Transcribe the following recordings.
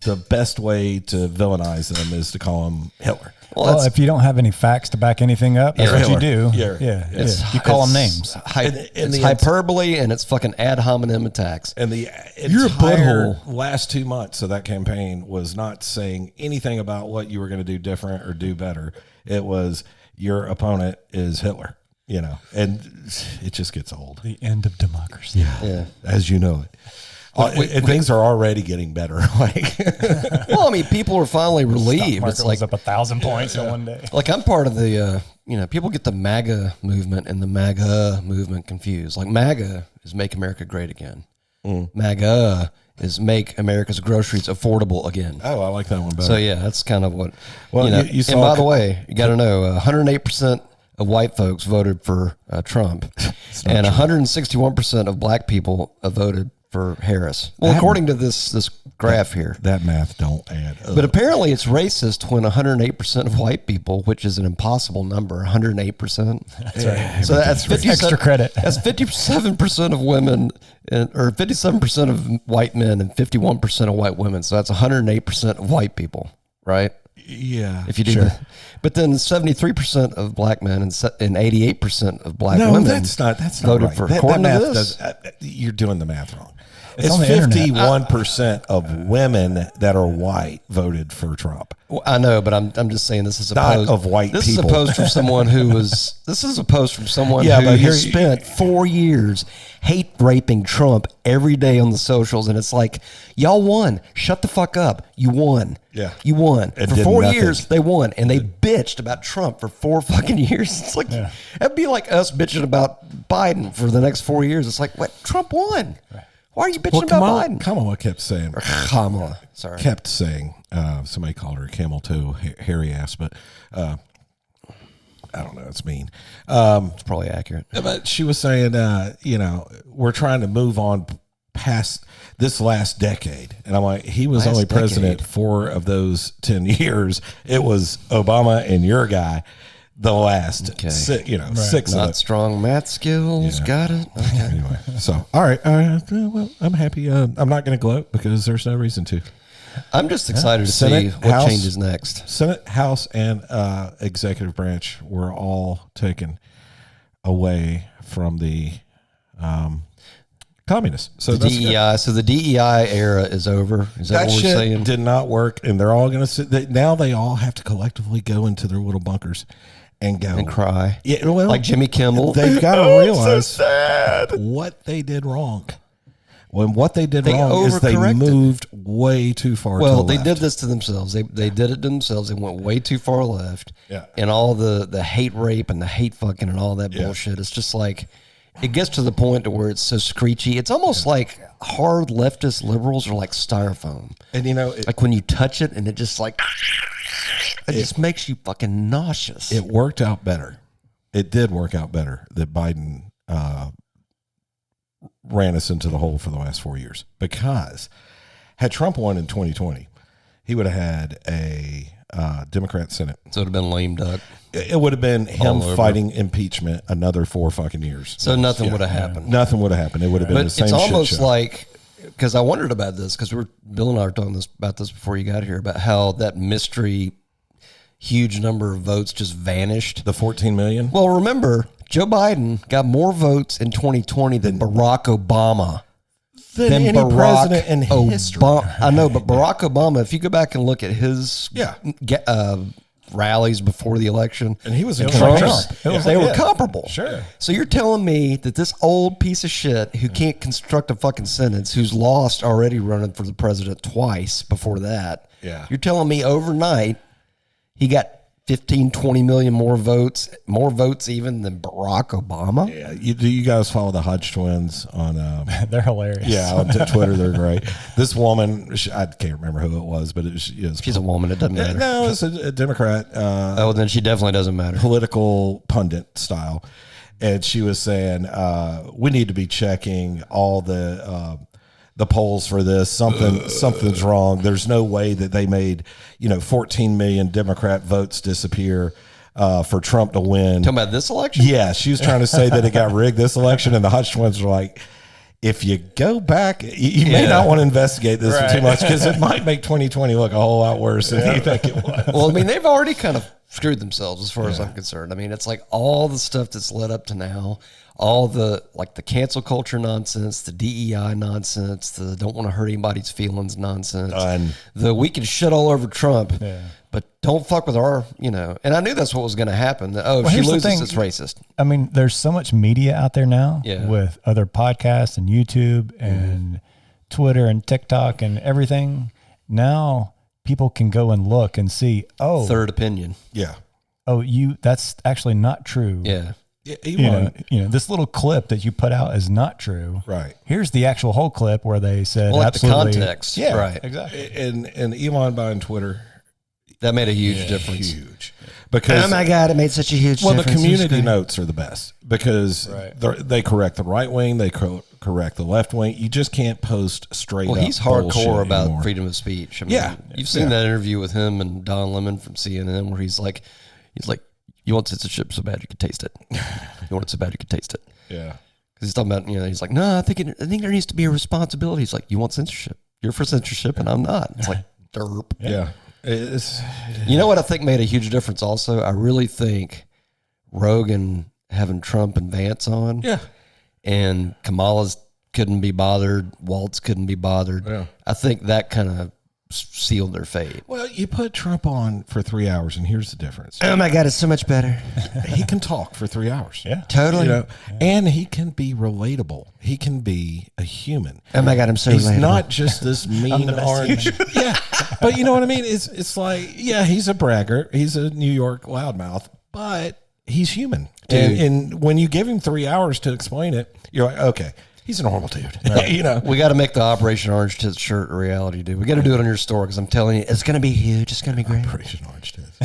the best way to villainize them is to call them Hitler. Well, if you don't have any facts to back anything up, that's what you do. Yeah. You call them names. It's hyperbole and it's fucking ad hominem attacks. And the You're a butthole. last 2 months of that campaign was not saying anything about what you were going to do different or do better. It was your opponent is Hitler, you know, and it just gets old. The end of democracy. Yeah. As you know it. Things are already getting better. Like, well, I mean, people are finally relieved. It's like up 1,000 points in one day. Like I'm part of the, people get the MAGA movement and the MAGA movement confused. Like MAGA is Make America Great Again. MAGA is Make America's Groceries Affordable Again. Oh, I like that one better. So yeah, that's kind of what. Well, you saw. And by the way, you got to know, 108% of white folks voted for Trump, and 161% of black people voted for Harris. Well, according to this graph here, that math don't add up. But apparently it's racist when 108% of white people, which is an impossible number, 108%. That's right. So that's 50 extra credit. That's 57% of women, or 57% of white men, and 51% of white women. So that's 108% of white people, right? Yeah, if you do that. But then 73% of black men and 88% of black women. That's not voted right. for. That math you're doing the math wrong. It's 51% of women that are white voted for Trump. Well, I know, but I'm just saying this is a post of white people. This is a post from someone who was. This is a post from someone who has spent 4 years hate raping Trump every day on the socials, and it's like, y'all won. Shut the fuck up. You won. Yeah, you won. For 4 years, they won, and they bitched about Trump for 4 fucking years. It's like that'd be like us bitching about Biden for the next 4 years. It's like, what? Trump won. Right. Why are you bitching about Biden? Kamala kept saying. Kamala, sorry. Kept saying. Somebody called her a camel toe, hairy ass, but I don't know. It's mean. It's probably accurate. But she was saying, we're trying to move on past this last decade. And I'm like, he was only president 4 of those 10 years. It was Obama and your guy. The last, 6 Not strong math skills. Got it. Okay. Anyway, so all right. Well, I'm happy. I'm not going to gloat because there's no reason to. I'm just excited to see what changes next. Senate, House, and executive branch were all taken away from the communists. So the DEI. So the DEI era is over. Is that what we're saying? Did not work, and they're all going to sit. Now they all have to collectively go into their little bunkers and go and cry. Yeah, well, like Jimmy Kimmel. They've got to realize what they did wrong. When what they did wrong is they moved way too far. Well, to the they left. did this to themselves. They did it to themselves. They went way too far left. Yeah. And all the hate rape and the hate fucking and all that bullshit. It's just like it gets to the point to where it's so screechy. It's almost like hard leftist liberals are like styrofoam. And like when you touch it and it just like it just makes you fucking nauseous. It worked out better. It did work out better that Biden ran us into the hole for the last 4 years, because had Trump won in 2020, he would have had a Democrat Senate. So it would have been lame duck. It would have been him fighting impeachment another 4 fucking years. So nothing would have happened. Nothing would have happened. It would have been the same shit show. It's almost like, because I wondered about this, because Bill and I were talking about this before you got here, about how that mystery huge number of votes just vanished. The 14 million? Well, remember, Joe Biden got more votes in 2020 than Barack Obama. Than any president in history. I know, but Barack Obama, if you go back and look at his rallies before the election, and he was in Trump, Trump. They were comparable. Sure. So you're telling me that this old piece of shit who can't construct a fucking sentence, who's lost already running for the president twice before that, you're telling me overnight he got 15, 20 million more votes even than Barack Obama? Yeah. You guys follow the Hodge twins on... they're hilarious. Yeah, on Twitter, they're great. This woman, I can't remember who it was, but she's a woman. It doesn't matter. No, it's a Democrat. Then she definitely doesn't matter. Political pundit style. And she was saying, we need to be checking all the polls for this. Something's wrong. There's no way that they made 14 million Democrat votes disappear for Trump to win. Talking about this election? Yeah, she was trying to say that it got rigged this election, and the Hodge twins were like, if you go back, you may not want to investigate this too much because it might make 2020 look a whole lot worse than you think it was. Well, I mean, they've already kind of screwed themselves as far as I'm concerned. I mean, it's like all the stuff that's led up to now, all the like the cancel culture nonsense, the DEI nonsense, the don't want to hurt anybody's feelings nonsense, the we can shit all over Trump, but don't fuck with our, you know. And I knew that's what was going to happen. If she loses, it's racist. I mean, there's so much media out there now with other podcasts and YouTube and Twitter and TikTok and everything. Now people can go and look and see, third opinion. Yeah. That's actually not true. Yeah. You know, this little clip that you put out is not true. Right. Here's the actual whole clip where they said, like absolutely. the context. Yeah, right. Exactly. And Elon buying Twitter. That made a huge difference. Huge. Because, oh my God, it made such a huge difference. Well, the community notes are the best because they correct the right wing, they correct the left wing. You just can't post straight up. Well, he's hardcore about anymore. freedom of speech. I mean, you've seen that interview with him and Don Lemon from CNN where he's like, you want censorship so bad you can taste it. You want it so bad you can taste it. Yeah. Because he's talking about, he's like, no, I think there needs to be a responsibility. He's like, you want censorship. You're for censorship and I'm not. It's like, derp. Yeah. You know what I think made a huge difference also? I really think Rogan having Trump and Vance on. Yeah. And Kamala's couldn't be bothered. Waltz couldn't be bothered. Yeah. I think that kind of sealed their fate. Well, you put Trump on for 3 hours, and here's the difference. Oh my God, it's so much better. He can talk for 3 hours. Yeah, totally. And he can be relatable. He can be a human. Oh my God, I'm so He's relatable. not just this mean orange. Yeah, but you know what I mean? It's like, he's a braggart. He's a New York loudmouth, but he's human. And when you give him 3 hours to explain it, you're like, okay. He's a normal dude. Right. We got to make the Operation Orange Tits shirt a reality, dude. We got to do it on your store because I'm telling you, it's going to be huge. It's going to be great. Operation Orange Tits.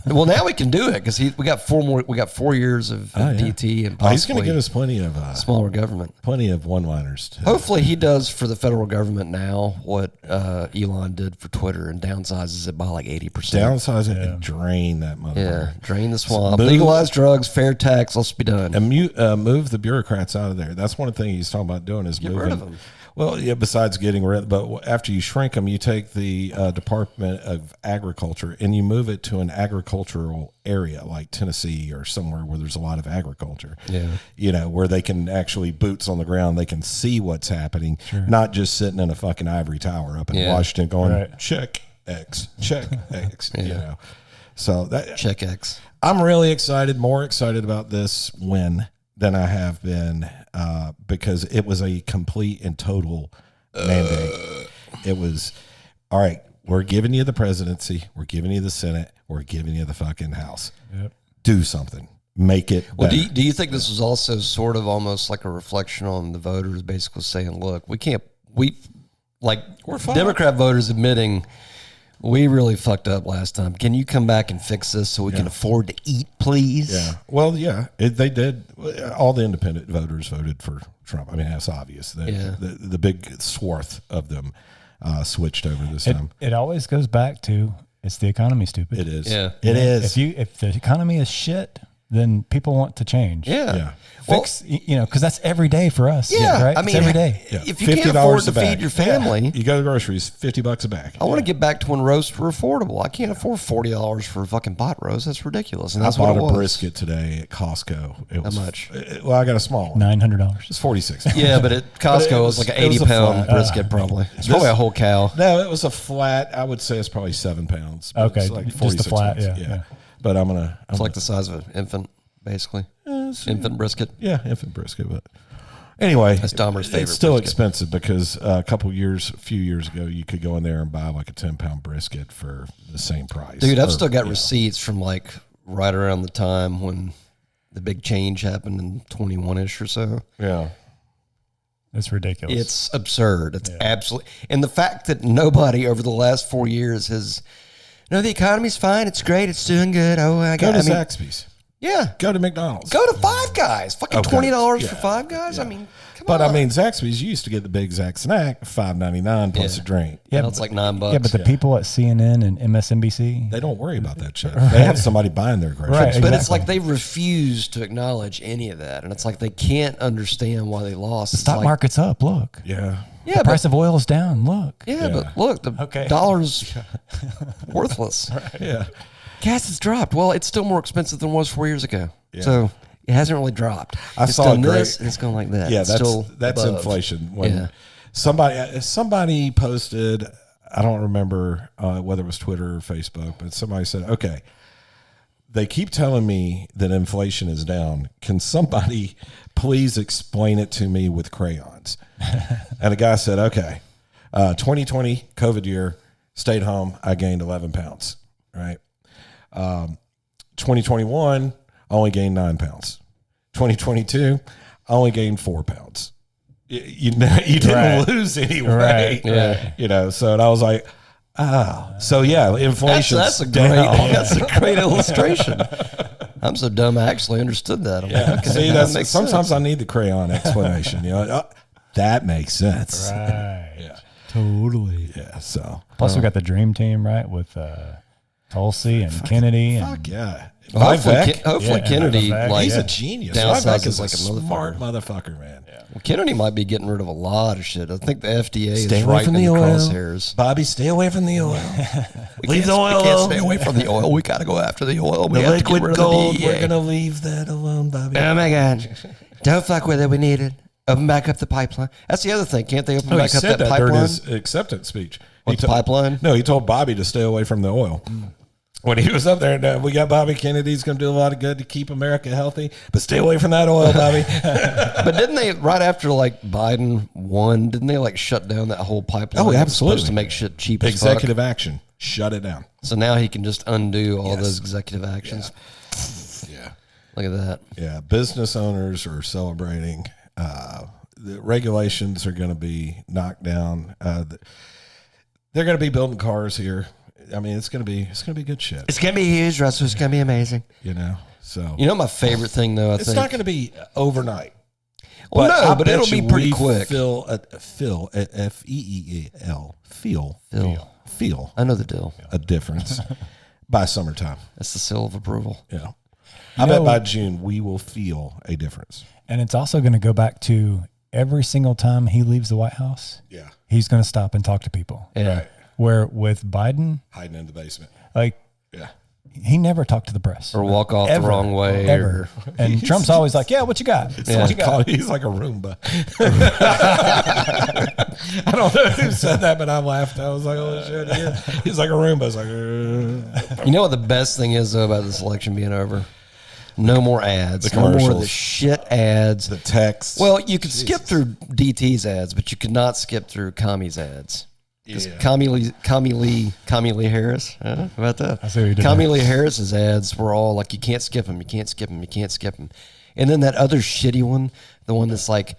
Well, now we can do it because we got 4 years of DT and he's going to give us plenty of smaller government, plenty of one-liners. Hopefully, he does for the federal government now what Elon did for Twitter and downsizes it by like 80%. Downsize it and drain that motherfucker. Yeah, drain the swamp. Legalize drugs, fair tax. Let's be done. And move the bureaucrats out of there. That's one thing he's talking about doing is get moving. Rid of them. Well, yeah. Besides getting rid, but after you shrink them, you take the Department of Agriculture and you move it to an agricultural area like Tennessee or somewhere where there's a lot of agriculture. Yeah, where they can actually boots on the ground. They can see what's happening, not just sitting in a fucking ivory tower up in Washington going check X, check X. So that check X. I'm really excited, more excited about this win than I have been because it was a complete and total mandate. It was, all right, we're giving you the presidency, we're giving you the Senate, we're giving you the fucking House. Yep. Do something. Make it better. Well, do you think this was also sort of almost like a reflection on the voters basically saying, look, we're Democrat voters admitting we really fucked up last time. Can you come back and fix this so we can afford to eat, please? Yeah. Well, they did. All the independent voters voted for Trump. I mean, that's obvious. The big swarth of them switched over this time. It always goes back to it's the economy, stupid. It is. Yeah. It is. If the economy is shit, then people want to change. Yeah. Fix, because that's every day for us. Yeah, right? I mean, it's every day. If you can't afford to feed your family, you go to the groceries, $50 a bag. I want to get back to when roasts were affordable. I can't afford $40 for a fucking pot roast. That's ridiculous. And that's I bought what it was. a brisket today at Costco. It was how much? I got a small one. $900. It's $46. Yeah, but at Costco it was like an 80-pound brisket probably. It's probably a whole cow. No, it was a flat. I would say it's probably 7 pounds. Okay, it's like just the flat. Yeah. But It's like the size of an infant, basically. Infant brisket. Yeah, infant brisket. But anyway, that's Dahmer's favorite. It's still brisket. expensive because a few years ago, you could go in there and buy like a 10-pound brisket for the same price. Dude, I've still got receipts from like right around the time when the big change happened in 21-ish or so. Yeah. It's ridiculous. It's absurd. It's absolutely. And the fact that nobody over the last 4 years has, the economy's fine. It's great. It's doing good. Oh, Go to Zaxby's. Yeah. Go to McDonald's. Go to Five Guys. Fucking $20 for Five Guys. I mean, come on. But I mean, Zaxby's used to get the Big Zax snack, $5.99 plus a drink. Yeah, it's like $9. Yeah, but the people at CNN and MSNBC, they don't worry about that shit. They have somebody buying their groceries. Right, but it's like they refuse to acknowledge any of that, and it's like they can't understand why they lost. the stock market's up. Look, Yeah. Yeah, the price of oil is down. Look, yeah, but look, the dollar's worthless. Yeah. Gas has dropped. Well, it's still more expensive than it was 4 years ago. Yeah. So it hasn't really dropped. I saw done this, and it's going like that. Yeah, it's that's above. inflation. When somebody posted, I don't remember whether it was Twitter or Facebook, but somebody said, okay, they keep telling me that inflation is down. Can somebody please explain it to me with crayons? And a guy said, okay, 2020 COVID year, stayed home. I gained 11 pounds, right? 2021, I only gained 9 pounds. 2022, I only gained 4 pounds. You didn't lose any weight. Right. Yeah. You know, so I was like, so yeah, inflation. That's a great illustration. I'm so dumb. I actually understood that. I'm like, okay, See, that makes sometimes sense. I need the crayon explanation. You know, that makes sense. right? Yeah. Totally. Yeah. So Plus, we got the dream team, right, with Tulsi and Kennedy. And fuck yeah. Well, Vivek, hopefully Kennedy, Vivek. like, he's a genius. downsizes Vivek is like a a smart motherfucker, man. Well, Kennedy might be getting rid of a lot of shit. I think the FDA Stay is away right from in the the oil. crosshairs. Bobby, stay away from the oil. Leave the We oil can't alone. stay away from the oil. We got to go after the oil. We The have to get liquid rid of gold, the DEA. we're going to leave that alone, Bobby. Oh my God. Don't fuck with it. We need it. Open back up the pipeline. That's the other thing. Can't they open No, he back up said that that during pipeline? his acceptance speech. What, the pipeline? No, he told Bobby to stay away from the oil. When he was up there, and, we got Bobby Kennedy's going to do a lot of good to keep America healthy, but stay away from that oil, Bobby. But didn't they, right after like Biden won, didn't they like shut down that whole pipeline? Oh, that was absolutely. supposed to make shit cheap as Executive action. Shut it down. fuck. So now he can just undo all those executive actions. Yeah. Look at that. Yeah. Business owners are celebrating. The regulations are going to be knocked down. They're going to be building cars here. I mean, it's going to be good shit. It's going to be huge, Russell. It's going to be amazing. You know, so You know my favorite thing, though, I it's think? not going to be overnight. Well, no, I but bet it'll be you pretty we quick. Feel I know the deal. a difference by summertime. That's the seal of approval. Yeah, I bet by June we will feel a difference. And it's also going to go back to every single time he leaves the White House. Yeah, He's going to stop and talk to people. Yeah. right. Where with Biden, Hiding in the basement. like, Yeah, he never talked to the press. Or walk off Ever. the wrong way. Ever. And Trump's always like, yeah, what you got? Yeah. What you got? he's like a Roomba. I don't know who said that, but I laughed. I was like, "Oh shit!" He's like a Roomba. I was like, You know what the best thing is, though, about this election being over? No more ads. The No more of the commercials. shit ads. the text. Well, you could skip through DT's ads, but you could not skip through Commie's ads. Because Commie Lee Harris, how about that? I see what you did Commie there. Lee Harris's ads were all like, you can't skip them, you can't skip them, you can't skip them. And then that other shitty one, the one that's like,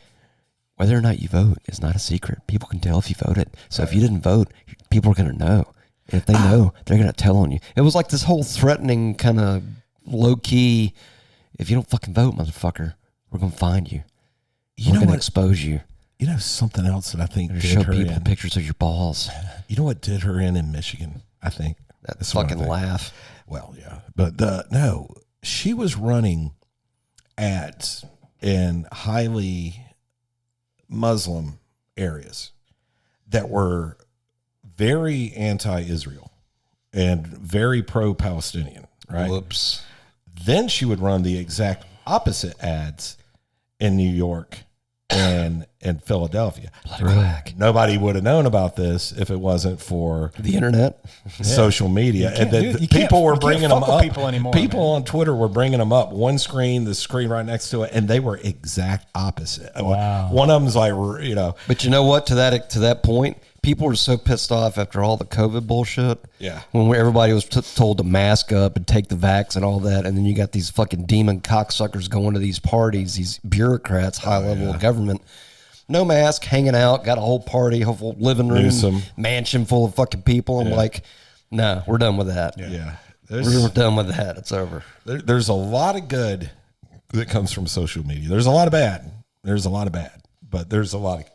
whether or not you vote is not a secret. People can tell if you voted. So if you didn't vote, people are going to know. And if they know, they're going to tell on you. It was like this whole threatening kind of low key, if you don't fucking vote, motherfucker, we're going to find you. We're going to expose you. You know something else that I think did Show her people in? pictures of your balls. You know what did her in Michigan? I think That what I fucking think. laugh. Well, yeah, but no, she was running ads in highly Muslim areas that were very anti-Israel and very pro-Palestinian. Right. Whoops. Then she would run the exact opposite ads in New York and Philadelphia. Throwback. Nobody would have known about this if it wasn't for The internet. social media. And people were bringing them up. People anymore. People on Twitter were bringing them up. One screen, the screen right next to it, and they were exact opposite. Wow. One of them's like, But you know what? To that point, people were so pissed off after all the COVID bullshit. Yeah. When everybody was told to mask up and take the vax and all that, and then you got these fucking demon cocksuckers going to these parties, these bureaucrats, high level of government. No mask, hanging out, got a whole party, a whole living room, Newsom. mansion full of fucking people. I'm like, no, we're done with that. yeah. We're done with that. It's over. There's a lot of good that comes from social media. There's a lot of bad. But there's a lot of,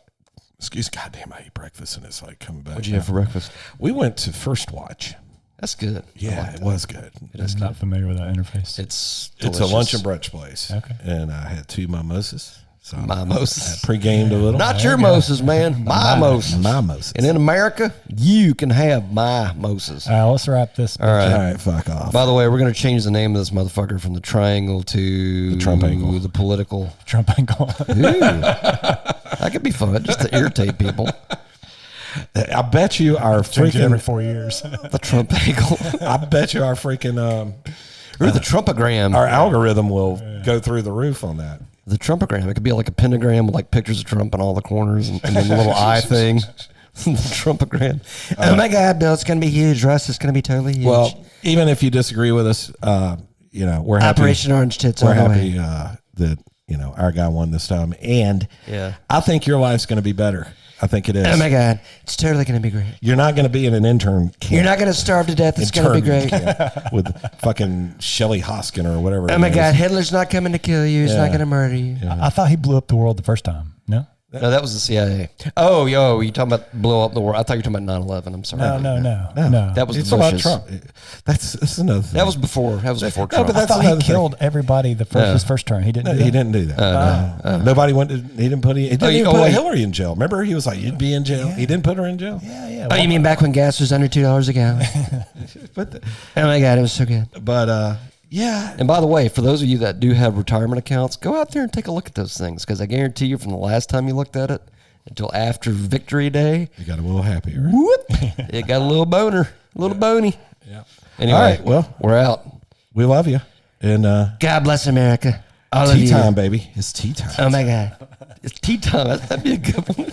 goddamn, I ate breakfast and it's like coming back. What'd you have for breakfast? We went to First Watch. That's good. Yeah, it was good. I'm not familiar with that interface. It's a lunch and brunch place. Okay. And I had 2 mimosas. So mimosas. I pre-gamed a little. Not your mimosas, man. Mimosas. Mimosas. And in America, you can have mimosas. All right, let's wrap this. All right, fuck off. By the way, we're going to change the name of this motherfucker from the triangle to the Trump angle. The political. Trump angle. That could be fun, just to irritate people. I bet you our freaking every 4 years. The Trump angle. I bet you our freaking or the Trumpagram. Our algorithm will go through the roof on that. The Trumpagram. It could be like a pentagram with like pictures of Trump in all the corners and then the little eye thing. The Trumpagram. Oh my God, Bill, it's going to be huge. Russ, it's going to be totally huge. Well, even if you disagree with us, we're happy. Operation Orange Tits. We're happy that our guy won this time, and I think your life's going to be better. I think it is. Oh my God, it's totally going to be great. You're not going to be in an intern camp. You're not going to starve to death. It's going to be great. With fucking Shelley Hoskin or whatever. Oh my God, Hitler's not coming to kill you. He's not going to murder you. I thought he blew up the world the first time. No? No, that was the CIA. Oh, you talking about blow up the world? I thought you were talking about 9/11. I'm sorry. No. That was it's the about Bushes. Trump. That's another thing. That was before. Trump. But I thought he killed everybody his first term. He didn't. He didn't do that. Nobody went. He didn't put. He didn't even put Hillary in jail. Remember, he was like, "You'd be in jail." Yeah. He didn't put her in jail. Yeah. Oh, you mean back when gas was under $2 a gallon? Oh my God, it was so good. But yeah. And by the way, for those of you that do have retirement accounts, go out there and take a look at those things, because I guarantee you, from the last time you looked at it until after Victory Day, you got a little happier. Whoop, it got a little boner, a little bony. Yeah. Anyway, all right, well, we're out. We love you. And God bless America. All tea time, baby. It's tea time. Oh my God. It's tea time. That'd be a good one.